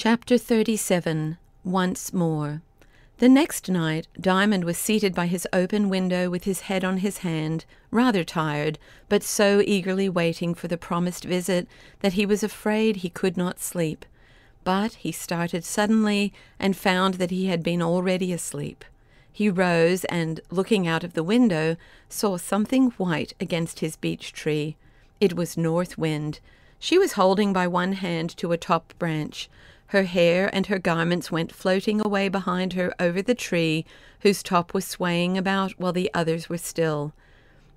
Chapter 37. Once More. The next night, Diamond was seated by his open window with his head on his hand, rather tired, but so eagerly waiting for the promised visit that he was afraid he could not sleep. But he started suddenly and found that he had been already asleep. He rose and, looking out of the window, saw something white against his beech tree. It was North Wind. She was holding by one hand to a top branch. Her hair and her garments went floating away behind her over the tree, whose top was swaying about while the others were still.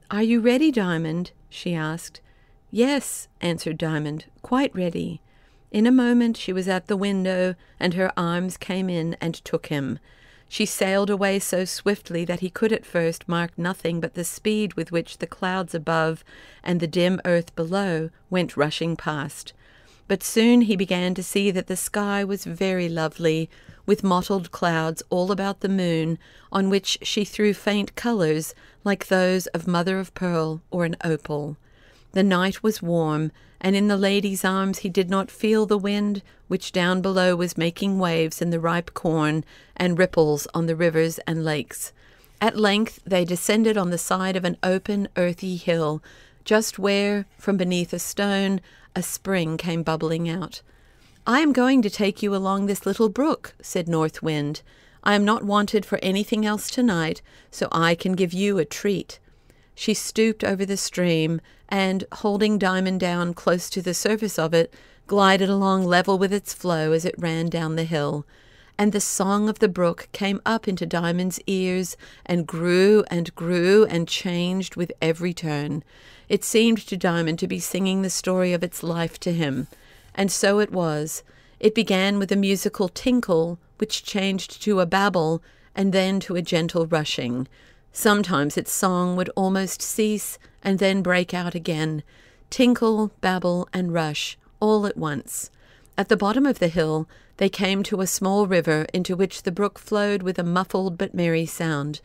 "Are you ready, Diamond?" she asked. "Yes," answered Diamond, "quite ready." In a moment she was at the window, and her arms came in and took him. She sailed away so swiftly that he could at first mark nothing but the speed with which the clouds above and the dim earth below went rushing past. But soon he began to see that the sky was very lovely, with mottled clouds all about the moon, on which she threw faint colours like those of mother of pearl or an opal. The night was warm, and in the lady's arms he did not feel the wind, which down below was making waves in the ripe corn and ripples on the rivers and lakes. At length they descended on the side of an open, earthy hill, just where, from beneath a stone, a spring came bubbling out. "I am going to take you along this little brook," said North Wind. "I am not wanted for anything else tonight, so I can give you a treat." She stooped over the stream and, holding Diamond down close to the surface of it, glided along level with its flow as it ran down the hill. And the song of the brook came up into Diamond's ears and grew and changed with every turn. It seemed to Diamond to be singing the story of its life to him. And so it was. It began with a musical tinkle, which changed to a babble, and then to a gentle rushing. Sometimes its song would almost cease and then break out again. Tinkle, babble, and rush, all at once. At the bottom of the hill they came to a small river into which the brook flowed with a muffled but merry sound.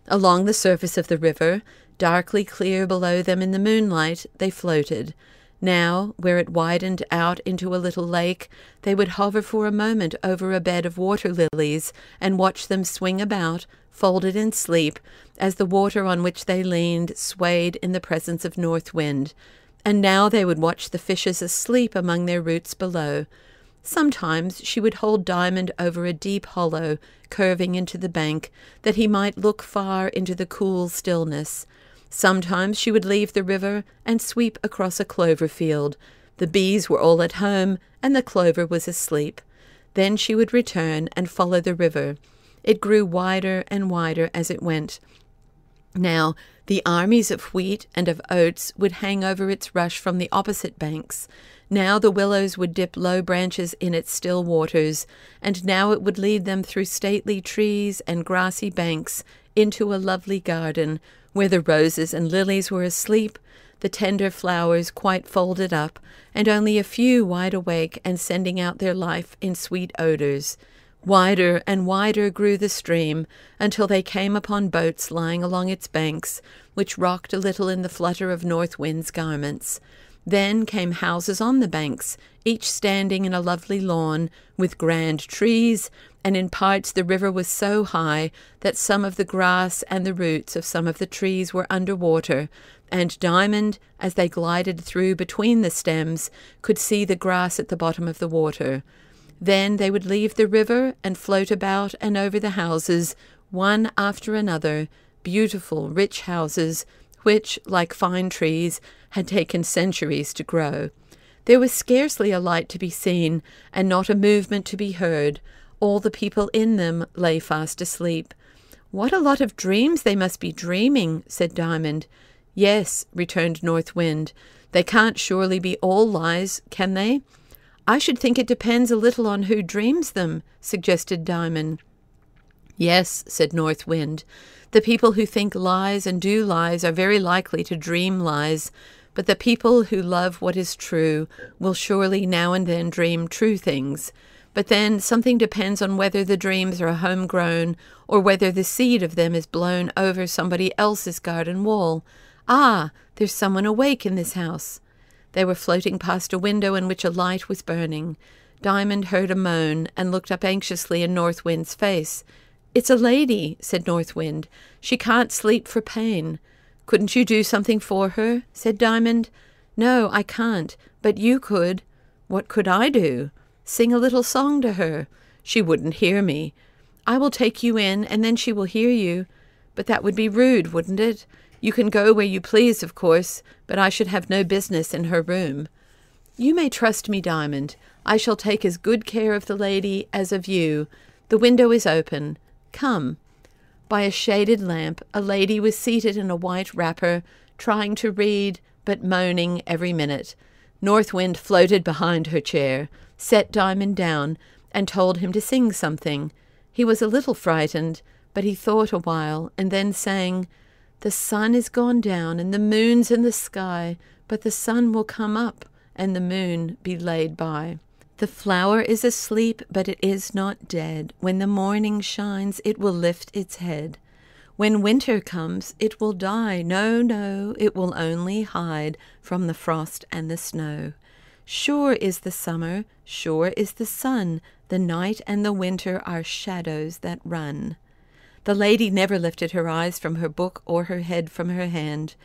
Along the surface of the river, darkly clear below them in the moonlight, they floated. Now, where it widened out into a little lake, they would hover for a moment over a bed of water lilies and watch them swing about, folded in sleep, as the water on which they leaned swayed in the presence of North Wind. And now they would watch the fishes asleep among their roots below. Sometimes she would hold Diamond over a deep hollow curving into the bank, that he might look far into the cool stillness. Sometimes she would leave the river and sweep across a clover field. The bees were all at home, and the clover was asleep. Then she would return and follow the river. It grew wider and wider as it went. Now the armies of wheat and of oats would hang over its rush from the opposite banks. Now the willows would dip low branches in its still waters, and now it would lead them through stately trees and grassy banks into a lovely garden, where the roses and lilies were asleep, the tender flowers quite folded up, and only a few wide awake and sending out their life in sweet odours. Wider and wider grew the stream, until they came upon boats lying along its banks, which rocked a little in the flutter of North Wind's garments. Then came houses on the banks, each standing in a lovely lawn, with grand trees, and in parts the river was so high that some of the grass and the roots of some of the trees were under water, and Diamond, as they glided through between the stems, could see the grass at the bottom of the water. Then they would leave the river and float about and over the houses, one after another, beautiful, rich houses, which, like fine trees, had taken centuries to grow. There was scarcely a light to be seen, and not a movement to be heard. All the people in them lay fast asleep. "What a lot of dreams they must be dreaming," said Diamond. "Yes," returned North Wind. "They can't surely be all lies, can they?" "I should think it depends a little on who dreams them," suggested Diamond. "Yes," said North Wind. "The people who think lies and do lies are very likely to dream lies, but the people who love what is true will surely now and then dream true things. But then something depends on whether the dreams are homegrown or whether the seed of them is blown over somebody else's garden wall. Ah, there's someone awake in this house." They were floating past a window in which a light was burning. Diamond heard a moan and looked up anxiously in North Wind's face. "It's a lady," said North Wind. "She can't sleep for pain." "Couldn't you do something for her?" said Diamond. "No, I can't, but you could." "What could I do?" "Sing a little song to her." "She wouldn't hear me." "I will take you in, and then she will hear you." "But that would be rude, wouldn't it? You can go where you please, of course, but I should have no business in her room." "You may trust me, Diamond. I shall take as good care of the lady as of you. The window is open. Come." By a shaded lamp, a lady was seated in a white wrapper, trying to read, but moaning every minute. North Wind floated behind her chair, set Diamond down, and told him to sing something. He was a little frightened, but he thought a while, and then sang, "The sun is gone down, and the moon's in the sky, but the sun will come up, and the moon be laid by. The flower is asleep, but it is not dead. When the morning shines, it will lift its head. When winter comes, it will die. No, no, it will only hide from the frost and the snow. Sure is the summer, sure is the sun. The night and the winter are shadows that run." The lady never lifted her eyes from her book or her head from her hand.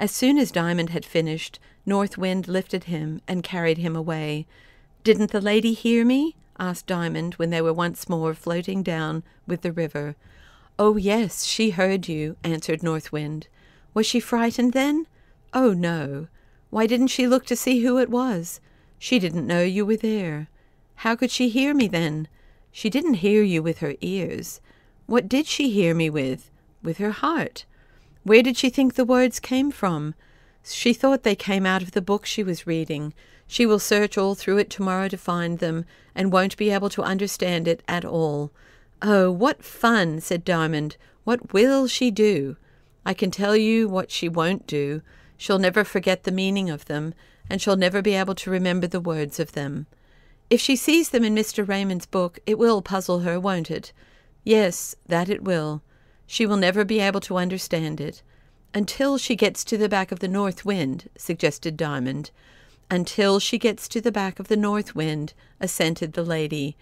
As soon as Diamond had finished, North Wind lifted him and carried him away. "Didn't the lady hear me?" asked Diamond when they were once more floating down with the river. "Oh, yes, she heard you," answered North Wind. "Was she frightened then?" "Oh, no." "Why didn't she look to see who it was?" "She didn't know you were there." "How could she hear me then?" "She didn't hear you with her ears." "What did she hear me with?" "With her heart." "Where did she think the words came from?" "She thought they came out of the book she was reading. She will search all through it tomorrow to find them, and won't be able to understand it at all." "Oh, what fun!" said Diamond. "What will she do?" "I can tell you what she won't do. She'll never forget the meaning of them, and she'll never be able to remember the words of them." "If she sees them in Mr. Raymond's book, it will puzzle her, won't it?" "Yes, that it will. She will never be able to understand it." "Until she gets to the back of the North Wind," suggested Diamond. "Until she gets to the back of the North Wind," assented the lady.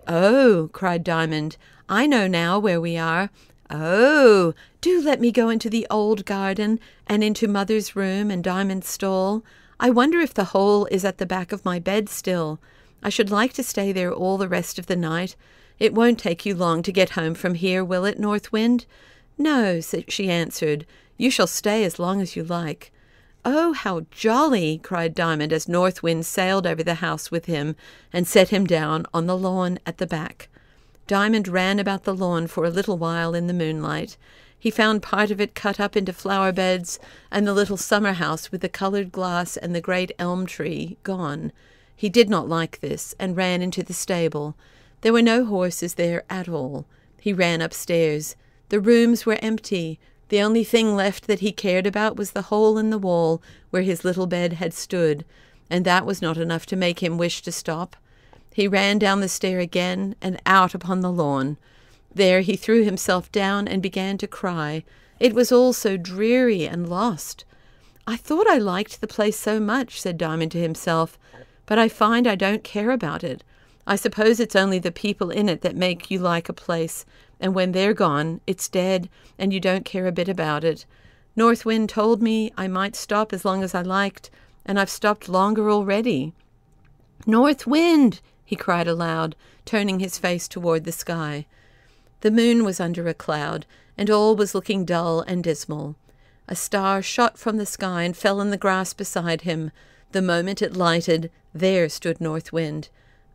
"Oh," cried Diamond, "I know now where we are. Oh, do let me go into the old garden, and into Mother's room and Diamond's stall. I wonder if the hole is at the back of my bed still. I should like to stay there all the rest of the night. It won't take you long to get home from here, will it, North Wind?" "No," she answered. "You shall stay as long as you like." "Oh, how jolly!" cried Diamond as North Wind sailed over the house with him and set him down on the lawn at the back. Diamond ran about the lawn for a little while in the moonlight. He found part of it cut up into flower beds, and the little summer house with the coloured glass and the great elm tree gone. He did not like this, and ran into the stable. There were no horses there at all. He ran upstairs. The rooms were empty. The only thing left that he cared about was the hole in the wall where his little bed had stood, and that was not enough to make him wish to stop. He ran down the stair again and out upon the lawn. There he threw himself down and began to cry. It was all so dreary and lost. "I thought I liked the place so much," said Diamond to himself, "but I find I don't care about it. I suppose it's only the people in it that make you like a place, and when they're gone, it's dead, and you don't care a bit about it. North Wind told me I might stop as long as I liked, and I've stopped longer already." "North Wind!" he cried aloud, turning his face toward the sky. The moon was under a cloud, and all was looking dull and dismal. A star shot from the sky and fell in the grass beside him. The moment it lighted, there stood North Wind.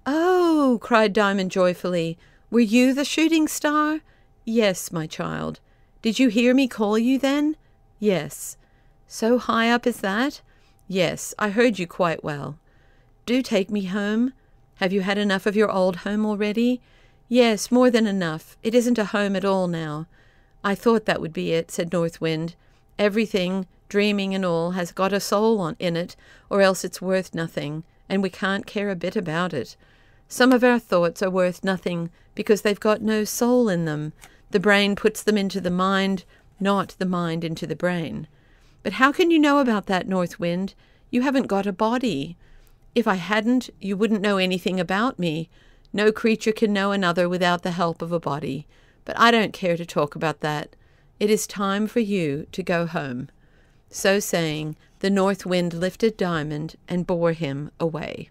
"Oh!" cried Diamond joyfully. "Were you the shooting star?" "Yes, my child." "Did you hear me call you then?" "Yes." "So high up as that?" "Yes, I heard you quite well." "Do take me home." "Have you had enough of your old home already?" "Yes, more than enough. It isn't a home at all now." "I thought that would be it," said North Wind. "Everything, dreaming and all, has got a soul in it, or else it's worth nothing, and we can't care a bit about it. Some of our thoughts are worth nothing because they've got no soul in them. The brain puts them into the mind, not the mind into the brain." "But how can you know about that, North Wind? You haven't got a body." If I hadn't, you wouldn't know anything about me. No creature can know another without the help of a body. But I don't care to talk about that. It is time for you to go home." So saying, the north wind lifted Diamond and bore him away.